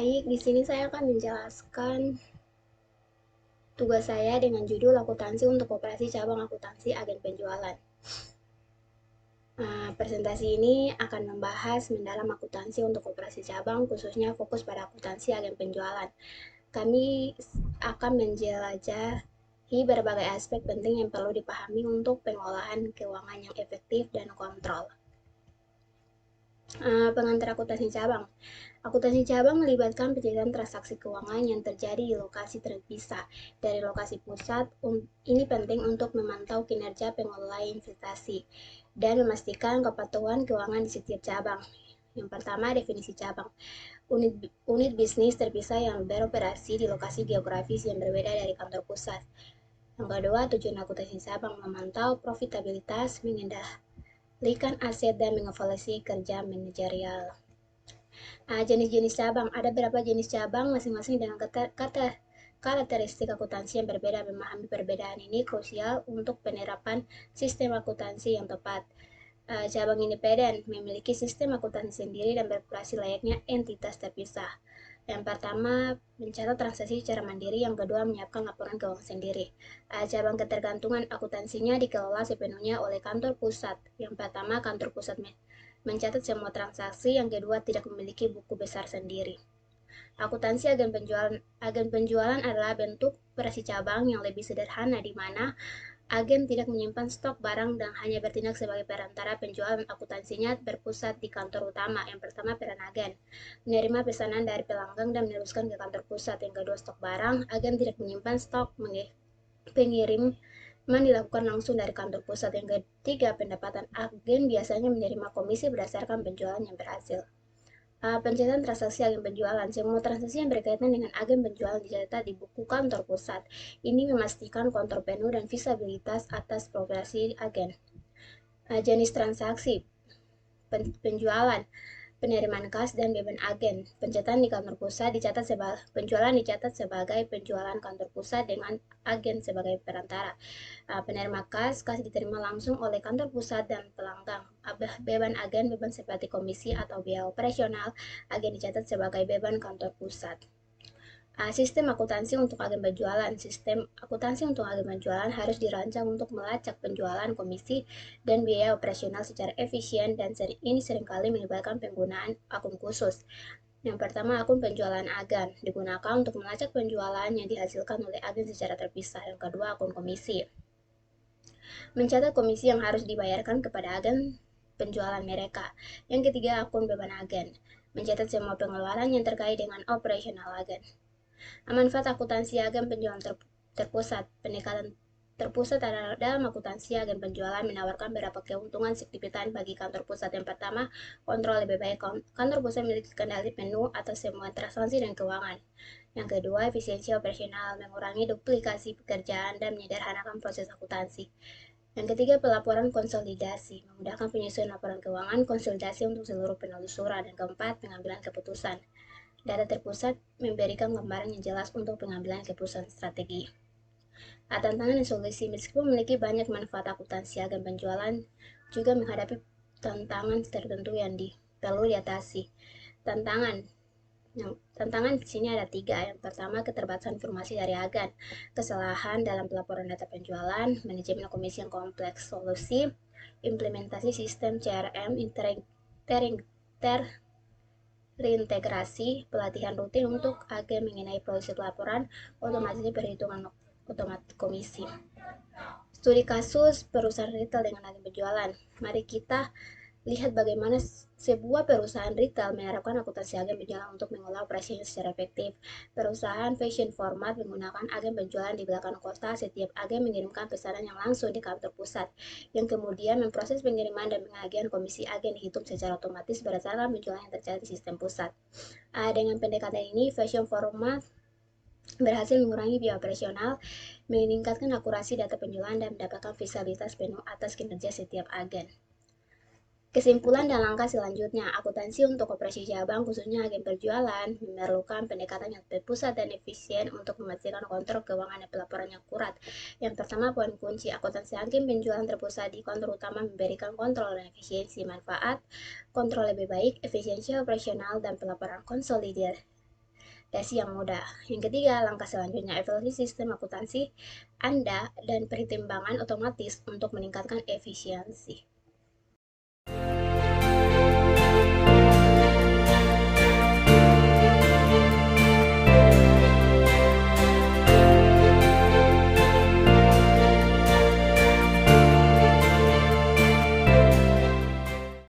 Baik, di sini saya akan menjelaskan tugas saya dengan judul akuntansi untuk operasi cabang akuntansi agen penjualan. Presentasi ini akan membahas mendalam akuntansi untuk operasi cabang, khususnya fokus pada akuntansi agen penjualan. Kami akan menjelajahi berbagai aspek penting yang perlu dipahami untuk pengolahan keuangan yang efektif dan kontrol. Pengantar akuntansi cabang. Akuntansi cabang melibatkan pencatatan transaksi keuangan yang terjadi di lokasi terpisah dari lokasi pusat. Ini penting untuk memantau kinerja pengelola investasi dan memastikan kepatuhan keuangan di setiap cabang. Yang pertama, definisi cabang. Unit bisnis terpisah yang beroperasi di lokasi geografis yang berbeda dari kantor pusat. Yang kedua, tujuan akuntansi cabang memantau profitabilitas, mengendalikan aset, dan mengevaluasi kerja manajerial. Jenis-jenis cabang. Ada beberapa jenis cabang masing-masing dengan karakteristik akuntansi yang berbeda. Memahami perbedaan ini krusial untuk penerapan sistem akuntansi yang tepat. Cabang independen memiliki sistem akuntansi sendiri dan beroperasi layaknya entitas terpisah. Yang pertama, mencatat transaksi secara mandiri. Yang kedua, menyiapkan laporan keuangan sendiri. Cabang ketergantungan akuntansinya dikelola sepenuhnya oleh kantor pusat. Yang pertama, kantor pusat mencatat semua transaksi. Yang kedua, tidak memiliki buku besar sendiri. Akuntansi agen penjualan adalah bentuk operasi cabang yang lebih sederhana, di mana agen tidak menyimpan stok barang dan hanya bertindak sebagai perantara penjual. Akuntansinya berpusat di kantor utama. Yang pertama, peran agen. Menerima pesanan dari pelanggan dan meneruskan ke kantor pusat. Yang kedua, stok barang. Agen tidak menyimpan stok. Pengiriman dilakukan langsung dari kantor pusat. Yang ketiga, pendapatan. Agen biasanya menerima komisi berdasarkan penjualan yang berhasil. Pencatatan transaksi agen penjualan. Semua transaksi yang berkaitan dengan agen penjualan dicatat di buku kantor pusat. Ini memastikan kontrol penuh dan visibilitas atas operasi agen. Jenis transaksi penjualan, penerimaan kas, dan beban agen. Pencatatan di kantor pusat dicatat penjualan dicatat sebagai penjualan kantor pusat dengan agen sebagai perantara. Penerima kas diterima langsung oleh kantor pusat dan pelanggan. Beban agen, beban seperti komisi atau biaya operasional agen dicatat sebagai beban kantor pusat. Sistem akuntansi untuk agen penjualan. Sistem akuntansi untuk agen penjualan harus dirancang untuk melacak penjualan, komisi, dan biaya operasional secara efisien, dan ini seringkali melibatkan penggunaan akun khusus. Yang pertama, akun penjualan agen digunakan untuk melacak penjualan yang dihasilkan oleh agen secara terpisah. Yang kedua, akun komisi. Mencatat komisi yang harus dibayarkan kepada agen penjualan mereka. Yang ketiga, akun beban agen. Mencatat semua pengeluaran yang terkait dengan operasional agen. Manfaat akuntansi agen penjualan terpusat. Pendekatan terpusat dalam akuntansi agen penjualan menawarkan beberapa keuntungan signifikan bagi kantor pusat. Yang pertama, kontrol lebih baik. Kantor pusat memiliki kendali penuh atas semua transaksi dan keuangan. Yang kedua, efisiensi operasional, mengurangi duplikasi pekerjaan dan menyederhanakan proses akuntansi. Yang ketiga, pelaporan konsolidasi, memudahkan penyusunan laporan keuangan, konsolidasi untuk seluruh penelusuran. Dan keempat, pengambilan keputusan. Data terpusat memberikan gambaran yang jelas untuk pengambilan keputusan strategi. Tantangan dan solusi. Meskipun memiliki banyak manfaat, akuntansi agen penjualan juga menghadapi tantangan tertentu yang perlu diatasi. Tantangan di sini ada 3. Yang pertama, keterbatasan informasi dari agen, kesalahan dalam pelaporan data penjualan, manajemen komisi yang kompleks. Solusi, implementasi sistem CRM terintegrasi, pelatihan rutin untuk agen mengenai proses pelaporan, otomatis perhitungan otomatis komisi. Studi kasus perusahaan retail dengan agen penjualan. Mari kita lihat bagaimana sebuah perusahaan retail menerapkan akuntansi agen penjualan untuk mengelola operasinya secara efektif. Perusahaan fashion format menggunakan agen penjualan di belakang kota. Setiap agen mengirimkan pesanan yang langsung di kantor pusat, yang kemudian memproses pengiriman dan pengagihan komisi. Agen dihitung secara otomatis berdasarkan penjualan yang tercatat di sistem pusat. Dengan pendekatan ini, fashion format berhasil mengurangi biaya operasional, meningkatkan akurasi data penjualan, dan mendapatkan visibilitas penuh atas kinerja setiap agen. Kesimpulan dan langkah selanjutnya, akuntansi untuk operasi cabang, khususnya agen penjualan, memerlukan pendekatan yang terpusat dan efisien untuk memastikan kontrol keuangan dan pelaporan yang akurat. Yang pertama, poin kunci, akuntansi agen penjualan terpusat di kantor utama memberikan kontrol dan efisiensi. Manfaat, kontrol lebih baik, efisiensi operasional, dan pelaporan konsolidir. dasi yang mudah. Yang ketiga, langkah selanjutnya evaluasi sistem akuntansi Anda dan pertimbangan otomatis untuk meningkatkan efisiensi.